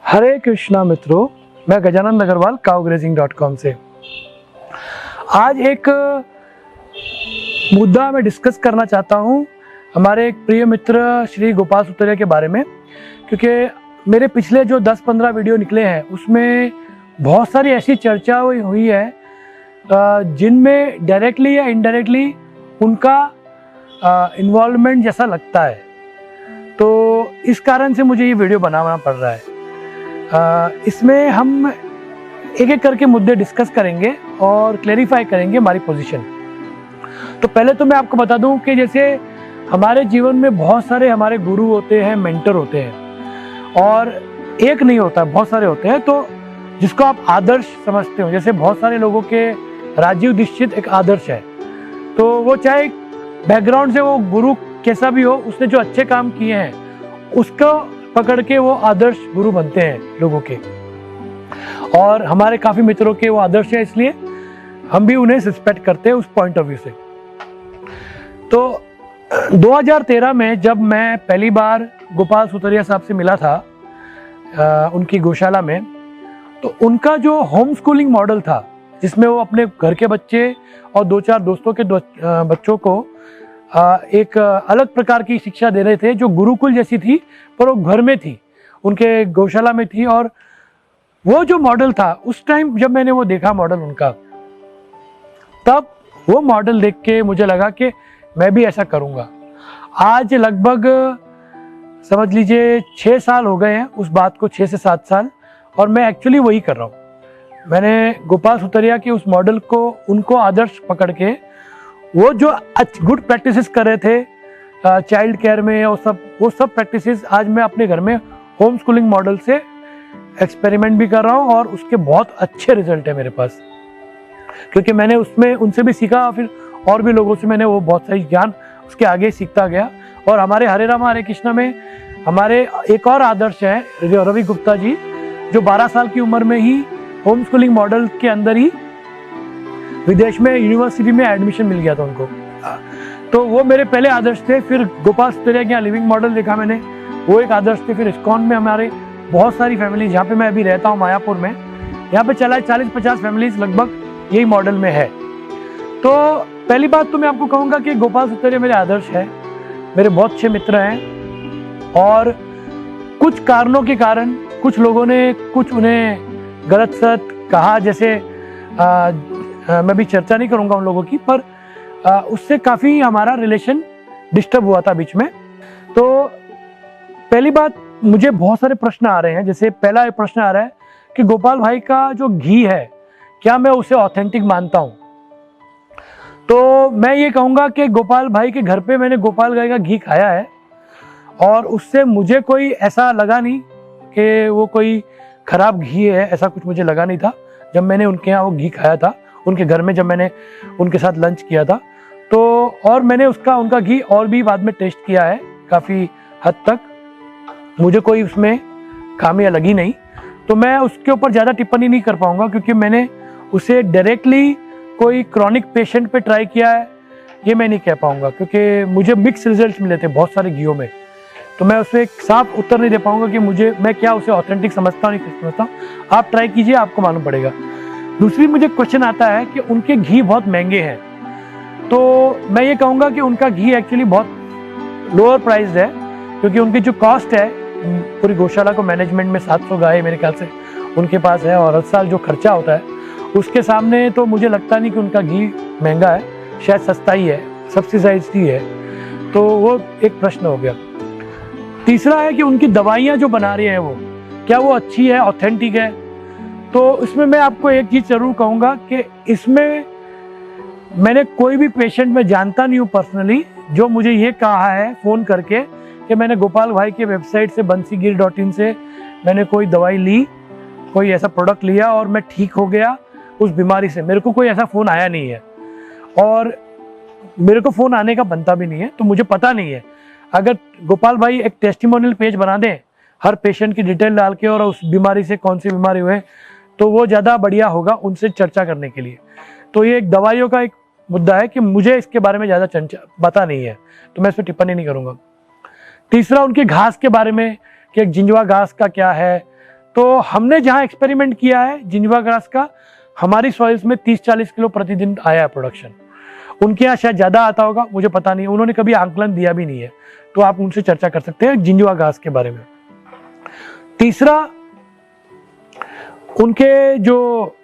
हरे कृष्णा मित्रों, मैं गजानंद अग्रवाल काउग्रेजिंग.com से आज एक मुद्दा मैं डिस्कस करना चाहता हूँ हमारे एक प्रिय मित्र श्री गोपाल सुतरिया के बारे में, क्योंकि मेरे पिछले जो 10-15 वीडियो निकले हैं उसमें बहुत सारी ऐसी चर्चा हुई है जिनमें डायरेक्टली या इनडायरेक्टली उनका इन्वॉल्वमेंट जैसा लगता है। तो इस कारण से मुझे ये वीडियो बनाना पड़ रहा है। इसमें हम एक एक करके मुद्दे डिस्कस करेंगे और क्लेरिफाई करेंगे हमारी पोजीशन। तो पहले तो मैं आपको बता दूं कि जैसे हमारे जीवन में बहुत सारे हमारे गुरु होते हैं, मेंटर होते हैं, और एक नहीं होता, बहुत सारे होते हैं। तो जिसको आप आदर्श समझते हो, जैसे बहुत सारे लोगों के राजीव दीक्षित एक आदर्श है। तो वो चाहे बैकग्राउंड से वो गुरु कैसा भी हो, उसने जो अच्छे काम किए हैं उसको पकड़ के वो आदर्श गुरु बनते हैं लोगों के, और हमारे काफी मित्रों के वो आदर्श है, इसलिए हम भी उन्हें रिस्पेक्ट करते हैं उस पॉइंट ऑफ व्यू से। तो 2013 में जब मैं पहली बार गोपाल सुतरिया साहब से मिला था उनकी गौशाला में, तो उनका जो होम स्कूलिंग मॉडल था, जिसमें वो अपने घर के बच्चे और 2-4 दोस्तों के बच्चों को एक अलग प्रकार की शिक्षा दे रहे थे, जो गुरुकुल जैसी थी पर वो घर में थी, उनके गौशाला में थी। और वो जो मॉडल था उस टाइम जब मैंने वो देखा मॉडल उनका, तब वो मॉडल देख के मुझे लगा कि मैं भी ऐसा करूँगा। आज लगभग समझ लीजिए 6 साल हो गए हैं उस बात को, 6 से 7 साल, और मैं एक्चुअली वही कर रहा हूँ। मैंने गोपाल सुतरिया के उस मॉडल को, उनको आदर्श पकड़ के, वो जो गुड प्रैक्टिसेस कर रहे थे चाइल्ड केयर में और वो सब प्रैक्टिसेस आज मैं अपने घर में होम स्कूलिंग मॉडल से एक्सपेरिमेंट भी कर रहा हूँ, और उसके बहुत अच्छे रिजल्ट है मेरे पास, क्योंकि मैंने उसमें उनसे भी सीखा, फिर और भी लोगों से मैंने वो बहुत सारी ज्ञान उसके आगे सीखता गया। और हमारे हरे रामा हरे कृष्णा में हमारे एक और आदर्श है रवि गुप्ता जी, जो 12 साल की उम्र में ही होम स्कूलिंग मॉडल के अंदर ही विदेश में यूनिवर्सिटी में एडमिशन मिल गया था उनको। तो वो मेरे पहले आदर्श थे। फिर गोपाल सुतरिया के यहाँ लिविंग मॉडल देखा मैंने, वो एक आदर्श थे। फिर इस्कॉन में हमारे बहुत सारी फैमिलीज, जहाँ पे मैं अभी रहता हूँ मायापुर में, यहाँ पे चला 40-50 फैमिलीज लगभग यही मॉडल में है। तो पहली बात तो मैं आपको कहूँगा कि गोपाल सुतरिया मेरे आदर्श है, मेरे बहुत अच्छे मित्र हैं, और कुछ कारणों के कारण कुछ लोगों ने कुछ उन्हें गलत सत कहा, जैसे मैं भी चर्चा नहीं करूँगा उन लोगों की, पर उससे काफ़ी हमारा रिलेशन डिस्टर्ब हुआ था बीच में। तो पहली बात, मुझे बहुत सारे प्रश्न आ रहे हैं। जैसे पहला एक प्रश्न आ रहा है कि गोपाल भाई का जो घी है, क्या मैं उसे ऑथेंटिक मानता हूँ? तो मैं ये कहूँगा कि गोपाल भाई के घर पे मैंने गोपाल गाय का घी खाया है, और उससे मुझे कोई ऐसा लगा नहीं कि वो कोई खराब घी है, ऐसा कुछ मुझे लगा नहीं था जब मैंने उनके यहाँ वो घी खाया था, उनके घर में जब मैंने उनके साथ लंच किया था। तो और मैंने उनका घी और भी बाद में टेस्ट किया है काफ़ी हद तक, मुझे कोई उसमें खामियां लगी नहीं। तो मैं उसके ऊपर ज़्यादा टिप्पणी नहीं कर पाऊँगा, क्योंकि मैंने उसे डायरेक्टली कोई क्रॉनिक पेशेंट पे ट्राई किया है, ये मैं नहीं कह पाऊँगा, क्योंकि मुझे मिक्स रिजल्ट मिले थे बहुत सारे घियों में। तो मैं उसमें एक साफ उत्तर नहीं दे पाऊँगा कि मैं क्या उसे ऑथेंटिक समझता हूँ, नहीं समझता हूँ। आप ट्राई कीजिए, आपको मालूम पड़ेगा। दूसरी मुझे क्वेश्चन आता है कि उनके घी बहुत महंगे हैं। तो मैं ये कहूँगा कि उनका घी एक्चुअली बहुत लोअर प्राइस्ड है, क्योंकि उनकी जो कॉस्ट है पूरी गौशाला को मैनेजमेंट में 700 गाय मेरे ख्याल से उनके पास है, और हर साल जो खर्चा होता है उसके सामने तो मुझे लगता नहीं कि उनका घी महंगा है, शायद सस्ता ही है, सब्सिडाइज्ड ही है। तो वो एक प्रश्न हो गया। तीसरा है कि उनकी दवाइयाँ जो बना रहे हैं वो, क्या वो अच्छी है, ऑथेंटिक है? तो इसमें मैं आपको एक चीज़ जरूर कहूँगा कि इसमें मैंने कोई भी पेशेंट में जानता नहीं हूँ पर्सनली जो मुझे ये कहा है फ़ोन करके कि मैंने गोपाल भाई के वेबसाइट से bansigir.in से मैंने कोई दवाई ली, कोई ऐसा प्रोडक्ट लिया और मैं ठीक हो गया उस बीमारी से। मेरे को कोई ऐसा फ़ोन आया नहीं है, और मेरे को फ़ोन आने का बनता भी नहीं है, तो मुझे पता नहीं है। अगर गोपाल भाई एक टेस्टिमोनियल पेज बना दें हर पेशेंट की डिटेल डाल के, और उस बीमारी से कौन सी बीमारी हुए, तो वो ज़्यादा बढ़िया होगा उनसे चर्चा करने के लिए। तो ये एक दवाइयों का एक मुद्दा है कि मुझे इसके बारे में ज़्यादा पता नहीं है, तो मैं इस पर टिप्पणी नहीं करूँगा। तीसरा, उनके घास के बारे में कि एक जिंजवा घास का क्या है, तो हमने जहाँ एक्सपेरिमेंट किया है जिंजवा ग्रास का, हमारी सॉइल्स में 30-40 किलो प्रतिदिन आया है प्रोडक्शन। उनके यहाँ शायद ज़्यादा आता होगा, मुझे पता नहीं, उन्होंने कभी आंकलन दिया भी नहीं है, तो आप उनसे चर्चा कर सकते हैं जिंजवा घास के बारे में। तीसरा, उनके जो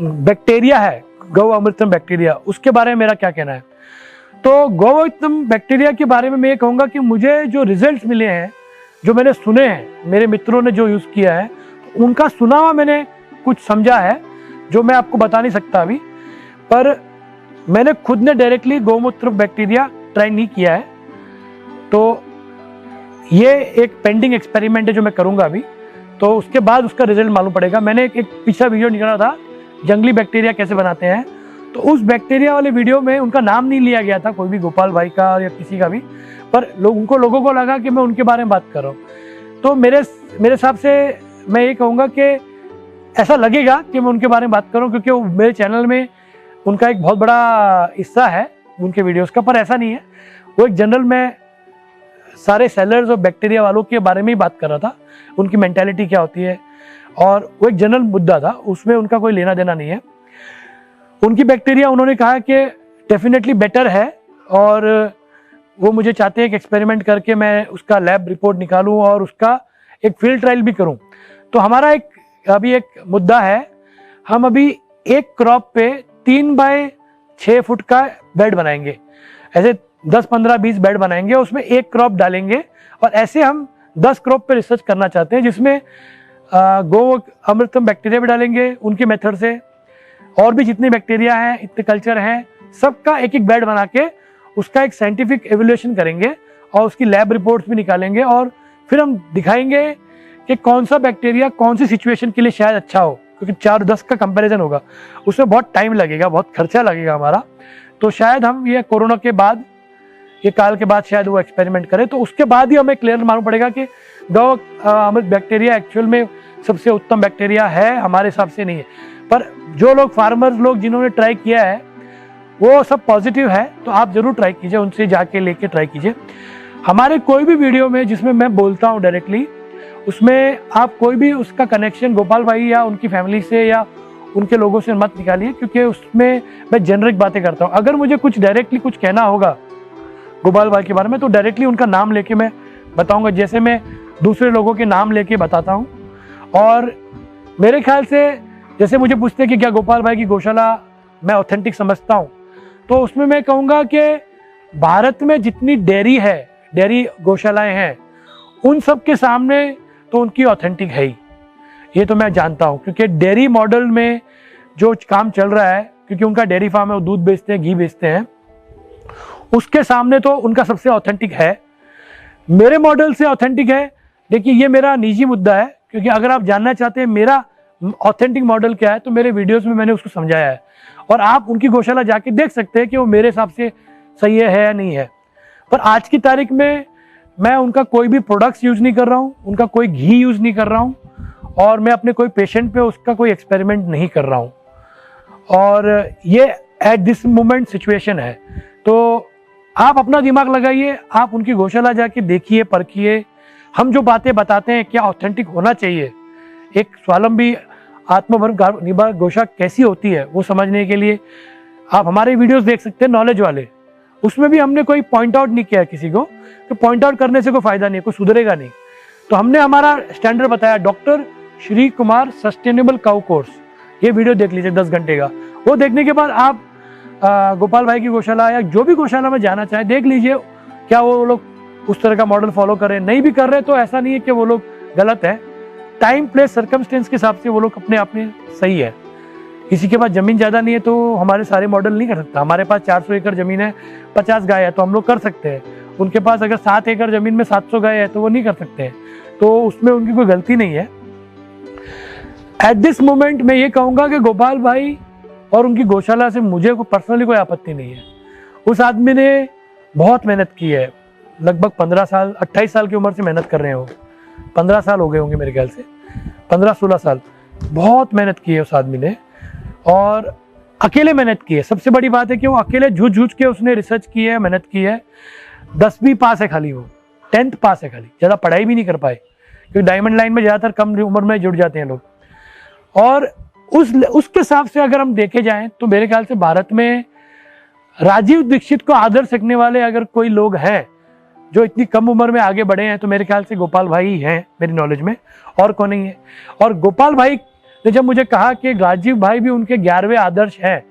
बैक्टीरिया है गौ अमृतम बैक्टीरिया, उसके बारे में मेरा क्या कहना है। तो गौ अमृतम बैक्टीरिया के बारे में मैं ये कहूँगा कि मुझे जो रिजल्ट्स मिले हैं, जो मैंने सुने हैं, मेरे मित्रों ने जो यूज़ किया है, उनका सुना हुआ मैंने कुछ समझा है जो मैं आपको बता नहीं सकता अभी, पर मैंने खुद ने डायरेक्टली गौमूत्र बैक्टीरिया ट्राई नहीं किया है। तो ये एक पेंडिंग एक्सपेरिमेंट है जो मैं करूंगा अभी, तो उसके बाद उसका रिजल्ट मालूम पड़ेगा। मैंने एक पिछला वीडियो निकाला था जंगली बैक्टीरिया कैसे बनाते हैं, तो उस बैक्टीरिया वाले वीडियो में उनका नाम नहीं लिया गया था, कोई भी गोपाल भाई का या किसी का भी, पर लोगों को लगा कि मैं उनके बारे में बात कर रहा हूँ। तो मेरे हिसाब से मैं ये कहूँगा कि ऐसा लगेगा कि मैं उनके बारे में बात कर रहा हूँ, क्योंकि वो मेरे चैनल में उनका एक बहुत बड़ा हिस्सा है उनके वीडियोस का, पर ऐसा नहीं है। वो एक जनरल में सारे सेलर्स और बैक्टीरिया वालों के बारे में ही बात कर रहा था, उनकी मेंटालिटी क्या होती है, और वो एक जनरल मुद्दा था, उसमें उनका कोई लेना देना नहीं है। उनकी बैक्टीरिया उन्होंने कहा कि डेफिनेटली बेटर है, और वो मुझे चाहते हैं कि एक्सपेरिमेंट करके मैं उसका लैब रिपोर्ट निकालूं और उसका एक फील्ड ट्रायल भी करूं। तो हमारा अभी एक मुद्दा है, हम अभी एक क्रॉप पे 3 बाय 6 फुट का बेड बनाएंगे, ऐसे 10, 15, 20 बेड बनाएंगे, उसमें एक क्रॉप डालेंगे, और ऐसे हम 10 क्रॉप पे रिसर्च करना चाहते हैं, जिसमें गो अमृतम बैक्टीरिया भी डालेंगे उनके मेथड से, और भी जितने बैक्टीरिया हैं, इतने कल्चर हैं, सबका एक एक बेड बना के उसका एक साइंटिफिक एवोल्यूशन करेंगे और उसकी लैब रिपोर्ट्स भी निकालेंगे, और फिर हम दिखाएंगे कि कौन सा बैक्टीरिया कौन सी सिचुएशन के लिए शायद अच्छा हो, क्योंकि 4-10 का कंपैरिजन होगा, उसमें बहुत टाइम लगेगा, बहुत खर्चा लगेगा हमारा। तो शायद हम ये कोरोना के बाद, ये काल के बाद शायद वो एक्सपेरिमेंट करें, तो उसके बाद ही हमें क्लियर मालूम पड़ेगा कि गौ अमृत बैक्टीरिया एक्चुअल में सबसे उत्तम बैक्टीरिया है, हमारे हिसाब से नहीं है। पर जो लोग फार्मर्स लोग जिन्होंने ट्राई किया है वो सब पॉजिटिव है, तो आप जरूर ट्राई कीजिए, उनसे जाके लेके ट्राई कीजिए। हमारे कोई भी वीडियो में जिसमें मैं बोलता हूँ डायरेक्टली, उसमें आप कोई भी उसका कनेक्शन गोपाल भाई या उनकी फैमिली से या उनके लोगों से मत निकालिए, क्योंकि उसमें मैं जेनरिक बातें करता हूँ। अगर मुझे कुछ डायरेक्टली कुछ कहना होगा गोपाल भाई के बारे में, तो डायरेक्टली उनका नाम लेके मैं बताऊंगा, जैसे मैं दूसरे लोगों के नाम लेके बताता हूँ। और मेरे ख्याल से जैसे मुझे पूछते हैं कि क्या गोपाल भाई की गौशाला मैं ऑथेंटिक समझता हूँ, तो उसमें मैं कहूँगा कि भारत में जितनी डेयरी गौशालाएं हैं, उन सब के सामने तो उनकी ऑथेंटिक है ही, ये तो मैं जानता हूँ, क्योंकि डेयरी मॉडल में जो काम चल रहा है, क्योंकि उनका डेयरी फार्म है, वो दूध बेचते हैं, घी बेचते हैं, उसके सामने तो उनका सबसे ऑथेंटिक है। मेरे मॉडल से ऑथेंटिक है। देखिए, ये मेरा निजी मुद्दा है, क्योंकि अगर आप जानना चाहते हैं मेरा ऑथेंटिक मॉडल क्या है, तो मेरे वीडियोस में मैंने उसको समझाया है, और आप उनकी गौशाला जाके देख सकते हैं कि वो मेरे हिसाब से सही है या नहीं है। पर आज की तारीख में मैं उनका कोई भी प्रोडक्ट्स यूज़ नहीं कर रहा हूँ, उनका कोई घी यूज़ नहीं कर रहा हूँ, और मैं अपने कोई पेशेंट पे उसका कोई एक्सपेरिमेंट नहीं कर रहा हूँ, और ये एट दिस मोमेंट सिचुएशन है। तो आप अपना दिमाग लगाइए, आप उनकी गौशाला जाके देखिए, परखिए, हम जो बातें बताते हैं क्या ऑथेंटिक होना चाहिए, एक स्वावलंबी आत्मनिर्भर गौशाला कैसी होती है वो समझने के लिए आप हमारे वीडियोस देख सकते हैं, नॉलेज वाले। उसमें भी हमने कोई पॉइंट आउट नहीं किया किसी को, तो पॉइंट आउट करने से कोई फायदा नहीं, कोई सुधरेगा नहीं। तो हमने हमारा स्टैंडर्ड बताया, doctor Shri Kumar sustainable cow course, ये वीडियो देख लीजिए 10 घंटे का। वो देखने के बाद आप गोपाल भाई की गौशाला या जो भी गौशाला में जाना चाहे देख लीजिए, क्या वो लोग उस तरह का मॉडल फॉलो कर रहे हैं। नहीं भी कर रहे तो ऐसा नहीं है कि वो लोग गलत है, टाइम प्लेस सर्कमस्टेंस के हिसाब से वो लोग अपने आप में सही है। किसी के पास जमीन ज़्यादा नहीं है तो हमारे सारे मॉडल नहीं कर सकता। हमारे पास 400 एकड़ जमीन है, 50 गाय है, तो हम लोग कर सकते हैं। उनके पास अगर 7 एकड़ जमीन में 700 गाय है तो वो नहीं कर सकते हैं, तो उसमें उनकी कोई गलती नहीं है। एट दिस मोमेंट मैं ये कहूँगा कि गोपाल भाई और उनकी गौशाला से मुझे पर्सनली कोई आपत्ति नहीं है। उस आदमी ने बहुत मेहनत की है, लगभग 15 साल 28 साल की उम्र से मेहनत कर रहे हैं वो, 15 साल हो गए होंगे मेरे ख्याल से, 15-16 साल। बहुत मेहनत की है उस आदमी ने, और अकेले मेहनत की है। सबसे बड़ी बात है कि वो अकेले झूठ के उसने रिसर्च की है, मेहनत की है। 10वीं पास है खाली, वो 10th पास है खाली, ज़्यादा पढ़ाई भी नहीं कर पाए, क्योंकि डायमंड लाइन में ज़्यादातर कम उम्र में जुड़ जाते हैं लोग। और उसके हिसाब से अगर हम देखे जाएं तो मेरे ख्याल से भारत में राजीव दीक्षित को आदर्श रखने वाले अगर कोई लोग हैं जो इतनी कम उम्र में आगे बढ़े हैं तो मेरे ख्याल से गोपाल भाई ही हैं मेरी नॉलेज में, और कौन नहीं है। और गोपाल भाई ने जब मुझे कहा कि राजीव भाई भी उनके 11वें आदर्श हैं,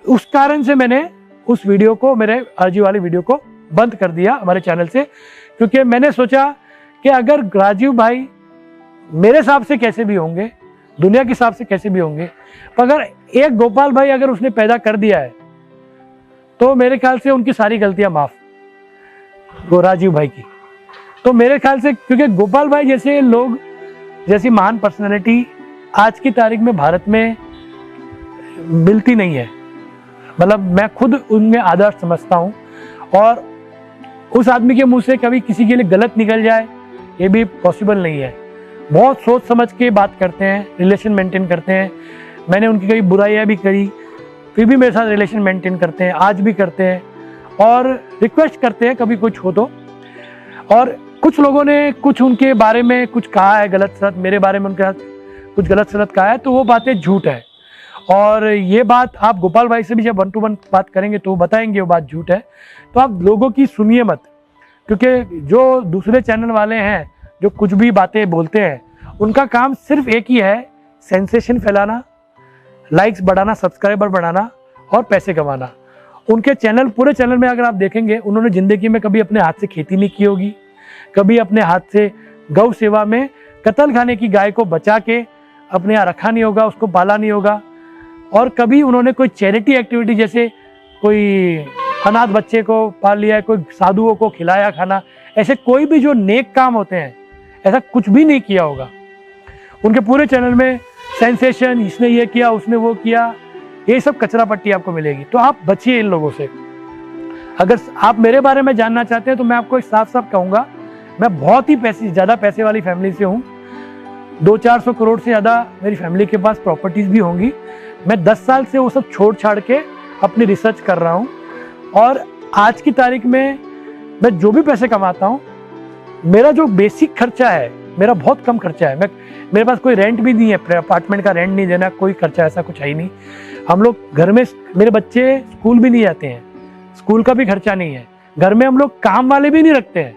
उस कारण से मैंने उस वीडियो को, मेरे अर्जी वाली वीडियो को बंद कर दिया हमारे चैनल से, क्योंकि मैंने सोचा कि अगर राजीव भाई मेरे हिसाब से कैसे भी होंगे, दुनिया के हिसाब से कैसे भी होंगे, पर अगर एक गोपाल भाई अगर उसने पैदा कर दिया है तो मेरे ख्याल से उनकी सारी गलतियां माफ, वो राजीव भाई की। तो मेरे ख्याल से क्योंकि गोपाल भाई जैसे लोग, जैसी महान पर्सनालिटी आज की तारीख में भारत में मिलती नहीं है। मतलब मैं खुद उनमें आदर्श समझता हूँ, और उस आदमी के मुंह से कभी किसी के लिए गलत निकल जाए ये भी पॉसिबल नहीं है। बहुत सोच समझ के बात करते हैं, रिलेशन मेंटेन करते हैं। मैंने उनकी कई बुराइयां भी करी, फिर भी मेरे साथ रिलेशन मेंटेन करते हैं, आज भी करते हैं, और रिक्वेस्ट करते हैं कभी कुछ हो तो। और कुछ लोगों ने कुछ उनके बारे में कुछ कहा है गलत सलत, मेरे बारे में उनके साथ कुछ गलत सलत कहा है, तो वो बातें झूठ है। और ये बात आप गोपाल भाई से भी जब 1 to 1 बात करेंगे तो वो बताएंगे वो बात झूठ है। तो आप लोगों की सुनिए मत, क्योंकि जो दूसरे चैनल वाले हैं जो कुछ भी बातें बोलते हैं, उनका काम सिर्फ एक ही है, सेंसेशन फैलाना, लाइक्स बढ़ाना, सब्सक्राइबर बढ़ाना और पैसे कमाना। उनके चैनल, पूरे चैनल में अगर आप देखेंगे, उन्होंने ज़िंदगी में कभी अपने हाथ से खेती नहीं की होगी, कभी अपने हाथ से गौ सेवा में कत्ल खाने की गाय को बचा के अपने यहाँ रखा नहीं होगा, उसको पाला नहीं होगा, और कभी उन्होंने कोई चैरिटी एक्टिविटी जैसे कोई अनाथ बच्चे को पाल लिया है, कोई साधुओं को खिलाया खाना, ऐसे कोई भी जो नेक काम होते हैं ऐसा कुछ भी नहीं किया होगा। उनके पूरे चैनल में सेंसेशन, इसने ये किया, उसने वो किया, ये सब कचरा पट्टी आपको मिलेगी। तो आप बचिए इन लोगों से। अगर आप मेरे बारे में जानना चाहते हैं तो मैं आपको साफ साफ कहूँगा, मैं बहुत ही ज़्यादा पैसे वाली फैमिली से हूँ। 200-400 करोड़ से ज़्यादा मेरी फैमिली के पास प्रॉपर्टीज़ भी होंगी। मैं 10 साल से वो सब छोड़ छाड़ के अपनी रिसर्च कर रहा हूँ, और आज की तारीख में मैं जो भी पैसे कमाता हूँ, मेरा जो बेसिक खर्चा है, मेरा बहुत कम खर्चा है। मेरे पास कोई रेंट भी नहीं है, अपार्टमेंट का रेंट नहीं देना, कोई खर्चा ऐसा कुछ है ही नहीं। हम लोग घर में, मेरे बच्चे स्कूल भी नहीं जाते हैं, स्कूल का भी खर्चा नहीं है। घर में हम लोग काम वाले भी नहीं रखते हैं।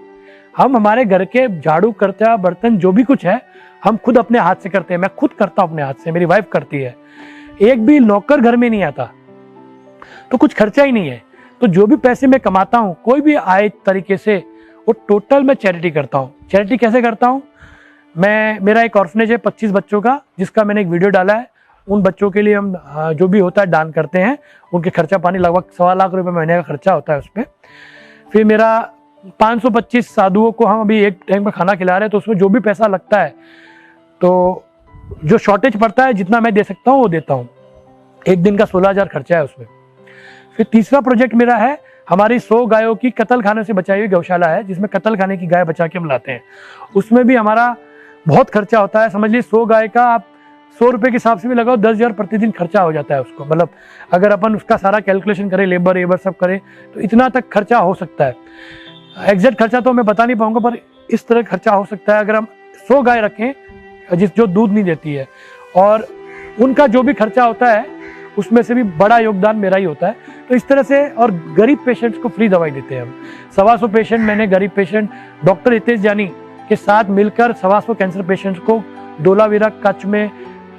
हम हमारे घर के झाड़ू, खर्चा, बर्तन जो भी कुछ है हम खुद अपने हाथ से करते हैं। मैं खुद करता हूँ अपने हाथ से, मेरी वाइफ करती है। एक भी नौकर घर में नहीं आता, तो कुछ खर्चा ही नहीं है। तो जो भी पैसे मैं कमाता हूँ, कोई भी आए तरीके से, वो टोटल मैं चैरिटी करता हूँ। चैरिटी कैसे करता हूँ? मेरा एक ऑर्फनेज है 25 बच्चों का, जिसका मैंने एक वीडियो डाला है। उन बच्चों के लिए हम जो भी होता है दान करते हैं। उनके खर्चा पानी लगभग 1.25 लाख रुपए महीने का खर्चा होता है उस पर। फिर मेरा 525 साधुओं को हम अभी एक टाइम का खाना खिला रहे हैं, तो उसमें जो भी पैसा लगता है, तो जो शॉर्टेज पड़ता है, जितना मैं दे सकता हूँ वो देता हूँ। एक दिन का 16,000 खर्चा है उसमें। फिर तीसरा प्रोजेक्ट मेरा है, हमारी 100 गायों की कत्ल खाने से बचाई हुई गौशाला है, जिसमें कत्ल खाने की गाय बचा के हम लाते हैं। उसमें भी हमारा बहुत खर्चा होता है। समझ लीजिए 100 गाय का आप 100 रुपये के हिसाब से भी लगाओ, 10,000 प्रतिदिन खर्चा हो जाता है उसको। मतलब अगर अपन उसका सारा कैलकुलेशन करें, लेबर वेबर सब करें, तो इतना तक खर्चा हो सकता है। एग्जैक्ट खर्चा तो मैं बता नहीं पाऊंगा, पर इस तरह खर्चा हो सकता है अगर हम 100 गाय रखें जो दूध नहीं देती है, और उनका जो भी खर्चा होता है उसमें से भी बड़ा योगदान मेरा ही होता है। तो इस तरह से, और गरीब पेशेंट्स को फ्री दवाई देते हैं हम। 125 पेशेंट मैंने, गरीब पेशेंट, डॉक्टर हितेश जानी के साथ मिलकर 125 कैंसर पेशेंट्स को डोलावीरा कच्छ में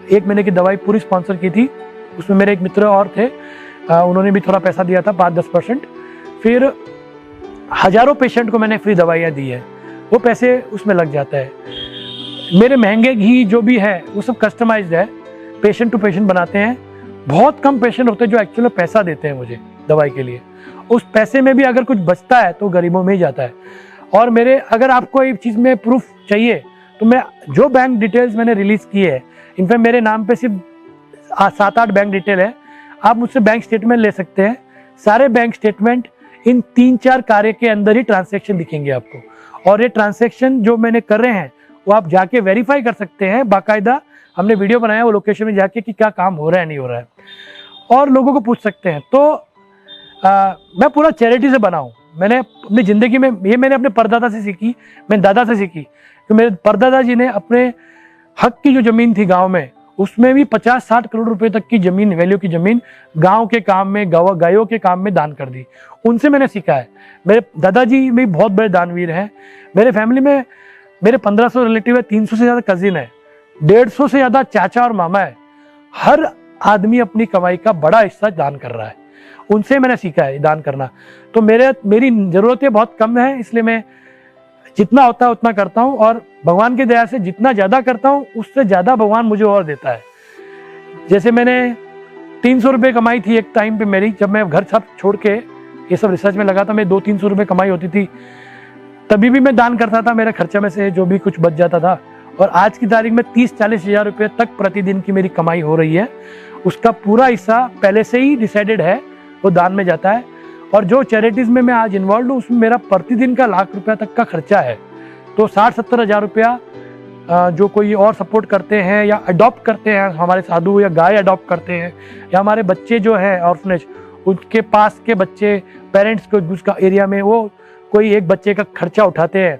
1 महीने की दवाई पूरी स्पॉन्सर की थी। उसमें मेरे एक मित्र और थे, उन्होंने भी थोड़ा पैसा दिया था, 5-10%। फिर हजारों पेशेंट को मैंने फ्री दवाइयाँ दी है, वो पैसे उसमें लग जाता है। मेरे महंगे घी जो भी है वो सब कस्टमाइज्ड है, पेशेंट टू पेशेंट बनाते हैं। बहुत कम पेशेंट होते हैं जो एक्चुअली पैसा देते हैं मुझे दवाई के लिए। उस पैसे में भी अगर कुछ बचता है तो गरीबों में ही जाता है। और मेरे, अगर आपको एक चीज़ में प्रूफ चाहिए तो मैं जो बैंक डिटेल्स मैंने रिलीज़ किए है, इनफैक्ट मेरे नाम पे सिर्फ 7-8 बैंक डिटेल है, आप मुझसे बैंक स्टेटमेंट ले सकते हैं। सारे बैंक स्टेटमेंट इन 3-4 कार्य के अंदर ही ट्रांसैक्शन दिखेंगे आपको। और ये ट्रांसैक्शन जो मैंने कर रहे हैं वो आप जाके वेरीफाई कर सकते हैं। बाकायदा हमने वीडियो बनाया वो लोकेशन में जाके कि क्या काम हो रहा है नहीं हो रहा है, और लोगों को पूछ सकते हैं। तो मैं पूरा चैरिटी से बना हूँ। मैंने अपनी ज़िंदगी में, ये मैंने अपने परदादा से सीखी, मैंने दादा से सीखी। कि मेरे परदादा जी ने अपने हक की जो जमीन थी गांव में, उसमें भी 50-60 करोड़ रुपए तक की जमीन, वैल्यू की जमीन गांव के काम में, गायों के काम में दान कर दी। उनसे मैंने सीखा है। मेरे दादाजी भी बहुत बड़े दानवीर हैं। मेरे फैमिली में मेरे 1500 रिलेटिव है, 300 से ज़्यादा कजिन है, 150 से ज़्यादा चाचा और मामा है। हर आदमी अपनी कमाई का बड़ा हिस्सा दान कर रहा है। उनसे मैंने सीखा है दान करना। तो मेरी ज़रूरतें बहुत कम है, इसलिए मैं जितना होता है उतना करता हूँ, और भगवान की दया से जितना ज़्यादा करता हूँ उससे ज़्यादा भगवान मुझे और देता है। जैसे मैंने 300 रुपये कमाई थी एक टाइम पे मेरी, जब मैं घर सब छोड़ के ये सब रिसर्च में लगा था, मैं 200-300 रुपये कमाई होती थी, तभी भी मैं दान करता था, मेरे खर्चे में से जो भी कुछ बच जाता था। और आज की तारीख में 30-40 हज़ार रुपये तक प्रतिदिन की मेरी कमाई हो रही है। उसका पूरा हिस्सा पहले से ही डिसाइडेड है, वो दान में जाता है। और जो चैरिटीज़ में मैं आज इन्वॉल्व हूँ उसमें मेरा प्रतिदिन का लाख रुपया तक का खर्चा है। तो 60-70 हज़ार रुपया जो कोई और सपोर्ट करते हैं या अडॉप्ट करते हैं, हमारे साधु या गाय अडॉप्ट करते हैं, या हमारे बच्चे जो हैं ऑर्फनेज, उनके पास के बच्चे पेरेंट्स को उसका एरिया में वो कोई एक बच्चे का खर्चा उठाते हैं,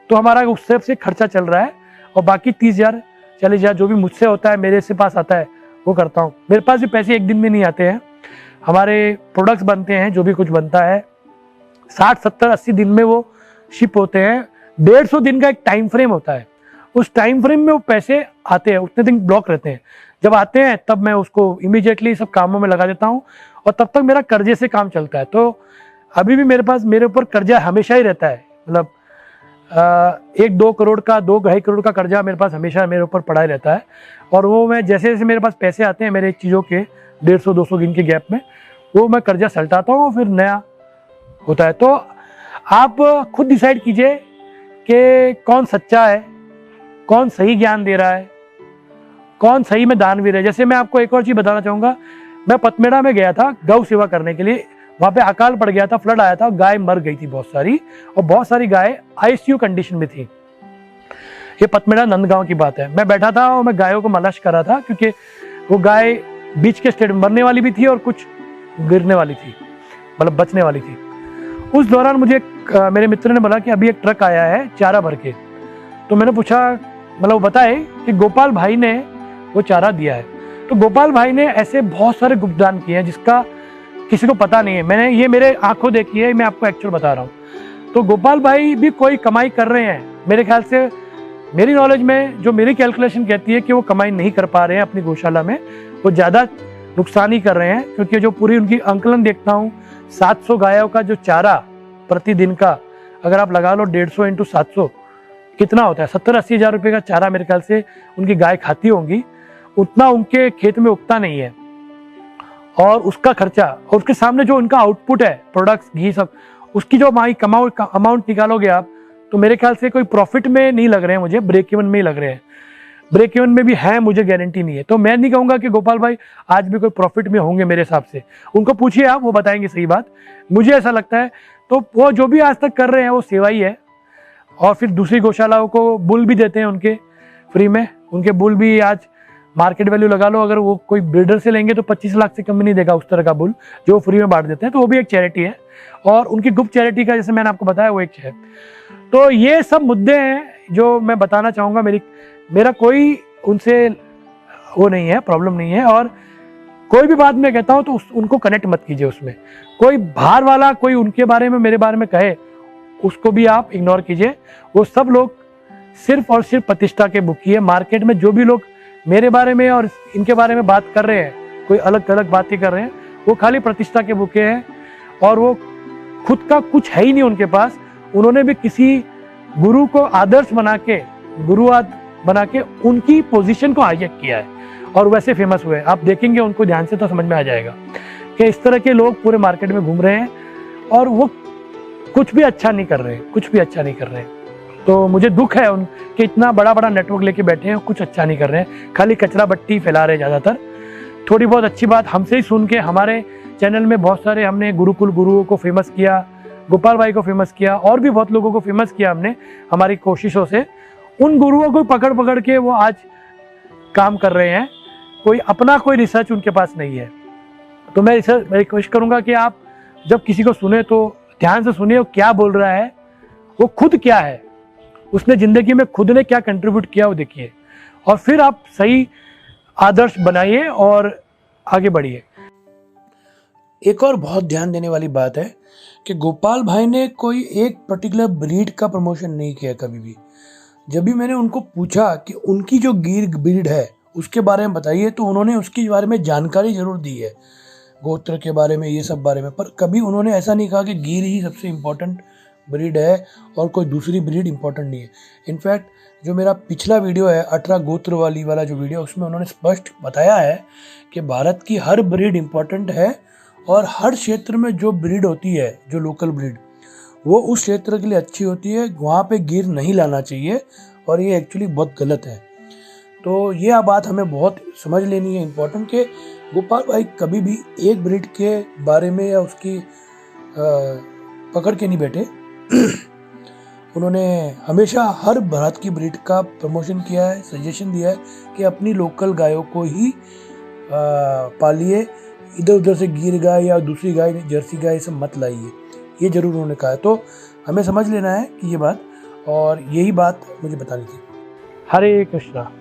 तो हमारा उस तरफ से खर्चा चल रहा है। और बाकी 30,000-40,000 जो भी मुझसे होता है, मेरे से पास आता है, वो करता हूँ। मेरे पास भी पैसे एक दिन में नहीं आते हैं। हमारे प्रोडक्ट्स बनते हैं, जो भी कुछ बनता है 60-70-80 दिन में वो शिप होते हैं। 150 दिन का एक टाइम फ्रेम होता है, उस टाइम फ्रेम में वो पैसे आते हैं, उतने दिन ब्लॉक रहते हैं। जब आते हैं तब मैं उसको इमीडिएटली सब कामों में लगा देता हूँ, और तब तक मेरा कर्जे से काम चलता है। तो अभी भी मेरे ऊपर कर्जा हमेशा ही रहता है। मतलब 1-2 करोड़ का, 2-2.5 करोड़ का कर्जा मेरे पास हमेशा मेरे ऊपर पड़ा ही रहता है। और वो मैं जैसे जैसे मेरे पास पैसे आते हैं मेरे चीज़ों के 150-200 दिन के गैप में, वो मैं कर्जा सल्टाता हूँ, फिर नया होता है। तो आप खुद डिसाइड कीजिए कि कौन सच्चा है, कौन सही ज्ञान दे रहा है, कौन सही में दानवीर है। जैसे मैं आपको एक और चीज़ बताना चाहूँगा, मैं पतमेड़ा में गया था गौ सेवा करने के लिए। वहाँ पे अकाल पड़ गया था, फ्लड आया था, गाय मर गई थी बहुत सारी, और बहुत सारी गाय ICU कंडीशन में थी। ये पतमेड़ा नंदगांव की बात है। मैं बैठा था और मैं गायों को मालिश कर रहा था, क्योंकि वो गाय बीच के स्टेट में मरने वाली भी थी और कुछ गिरने वाली थी, मतलब बचने वाली थी। उस दौरान मुझे मेरे मित्र ने बोला कि अभी एक ट्रक आया है चारा भर के। तो मैंने पूछा, मतलब वो बताए कि गोपाल भाई ने वो चारा दिया है। तो गोपाल भाई ने ऐसे बहुत सारे गुप्तदान किए हैं जिसका किसी को पता नहीं है। मैंने ये मेरे आंखों देखी है, मैं आपको एक्चुअल बता रहा हूँ। तो गोपाल भाई भी कोई कमाई कर रहे हैं मेरे ख्याल से, मेरी नॉलेज में जो मेरी कैलकुलेशन कहती है कि वो कमाई नहीं कर पा रहे हैं अपनी गौशाला में, वो ज़्यादा नुकसान ही कर रहे हैं। क्योंकि जो पूरी उनकी अंकलन देखता हूँ, 700 गायों का जो चारा प्रतिदिन का अगर आप लगा लो 150 × 700 कितना होता है, 70-80 हज़ार रुपये का चारा मेरे ख्याल से उनकी गाय खाती होंगी। उतना उनके खेत में उगता नहीं है, और उसका खर्चा और उसके सामने जो उनका आउटपुट है, प्रोडक्ट्स, घी, सब, उसकी जो अमाउंट निकालोगे आप, तो मेरे ख्याल से कोई प्रॉफिट में नहीं लग रहे हैं मुझे, ब्रेक इवन में ही लग रहे हैं। ब्रेक इवन में भी है, मुझे गारंटी नहीं है। तो मैं नहीं कहूँगा कि गोपाल भाई आज भी कोई प्रॉफिट में होंगे मेरे हिसाब से। उनको पूछिए आप, वो बताएंगे सही बात, मुझे ऐसा लगता है। तो वो जो भी आज तक कर रहे हैं वो सेवा ही है। और फिर दूसरी गौशालाओं को बुल भी देते हैं उनके फ्री में। उनके बुल भी आज मार्केट वैल्यू लगा लो, अगर वो कोई ब्रीडर से लेंगे तो 25 लाख से कम नहीं देगा उस तरह का बुल, जो फ्री में बांट देते हैं। तो वो भी एक चैरिटी है, और उनकी गुप्त चैरिटी का जैसे मैंने आपको बताया वो एक है। तो ये सब मुद्दे हैं जो मैं बताना चाहूँगा। मेरा कोई उनसे वो नहीं है, प्रॉब्लम नहीं है। और कोई भी बात मैं कहता हूँ तो उनको कनेक्ट मत कीजिए उसमें। कोई बाहर वाला कोई उनके बारे में मेरे बारे में कहे, उसको भी आप इग्नोर कीजिए। वो सब लोग सिर्फ और सिर्फ प्रतिष्ठा के भूखी है। मार्केट में जो भी लोग मेरे बारे में और इनके बारे में बात कर रहे हैं, कोई अलग अलग बातें कर रहे हैं, वो खाली प्रतिष्ठा के भूखे हैं, और वो खुद का कुछ है ही नहीं उनके पास। उन्होंने भी किसी गुरु को आदर्श बना के, गुरुवाद बना के उनकी पोजीशन को हाईजैक किया है, और वैसे फेमस हुए। आप देखेंगे उनको ध्यान से तो समझ में आ जाएगा कि इस तरह के लोग पूरे मार्केट में घूम रहे हैं, और वो कुछ भी अच्छा नहीं कर रहे हैं, कुछ भी अच्छा नहीं कर रहे हैं। तो मुझे दुख है उनके, इतना बड़ा बड़ा नेटवर्क लेके बैठे हैं, कुछ अच्छा नहीं कर रहे हैं, खाली कचरा बट्टी फैला रहे हैं ज़्यादातर। थोड़ी बहुत अच्छी बात हमसे ही सुन के, हमारे चैनल में बहुत सारे हमने गुरुकुल गुरुओं को फेमस किया, गोपाल भाई को फेमस किया, और भी बहुत लोगों को फेमस किया हमने हमारी कोशिशों से। उन गुरुओं को पकड़ पकड़ के वो आज काम कर रहे हैं। कोई रिसर्च उनके पास नहीं है। तो मैं रिक्वेस्ट करूँगा कि आप जब किसी को सुने तो ध्यान से सुनिए वो क्या बोल रहा है, वो खुद क्या है, उसने ज़िंदगी में खुद ने क्या कंट्रीब्यूट किया वो देखिए, और फिर आप सही आदर्श बनाइए और आगे बढ़िए। एक और बहुत ध्यान देने वाली बात है कि गोपाल भाई ने कोई एक पर्टिकुलर ब्रीड का प्रमोशन नहीं किया कभी भी। जब भी मैंने उनको पूछा कि उनकी जो गिर ब्रीड है उसके बारे में बताइए, तो उन्होंने उसके बारे में जानकारी ज़रूर दी है, गोत्र के बारे में, ये सब बारे में, पर कभी उन्होंने ऐसा नहीं कहा कि गिर ही सबसे इम्पोर्टेंट ब्रीड है और कोई दूसरी ब्रीड इम्पोर्टेंट नहीं है। इनफैक्ट जो मेरा पिछला वीडियो है 18 गोत्र वाला जो वीडियो, उसमें उन्होंने स्पष्ट बताया है कि भारत की हर ब्रीड इम्पोर्टेंट है और हर क्षेत्र में जो ब्रीड होती है, जो लोकल ब्रीड, वो उस क्षेत्र के लिए अच्छी होती है, वहाँ पे गिर नहीं लाना चाहिए, और ये एक्चुअली बहुत गलत है। तो ये बात हमें बहुत समझ लेनी है इम्पोर्टेंट, कि गोपाल भाई कभी भी एक ब्रीड के बारे में या उसकी पकड़ के नहीं बैठे। उन्होंने हमेशा हर भारत की ब्रीड का प्रमोशन किया है, सजेशन दिया है कि अपनी लोकल गायों को ही पालिए, इधर उधर से गिर गाय या दूसरी गाय, जर्सी गाय सब मत लाइए, ये जरूर उन्होंने कहा है। तो हमें समझ लेना है कि ये बात, और यही बात मुझे बतानी थी। हरे कृष्णा।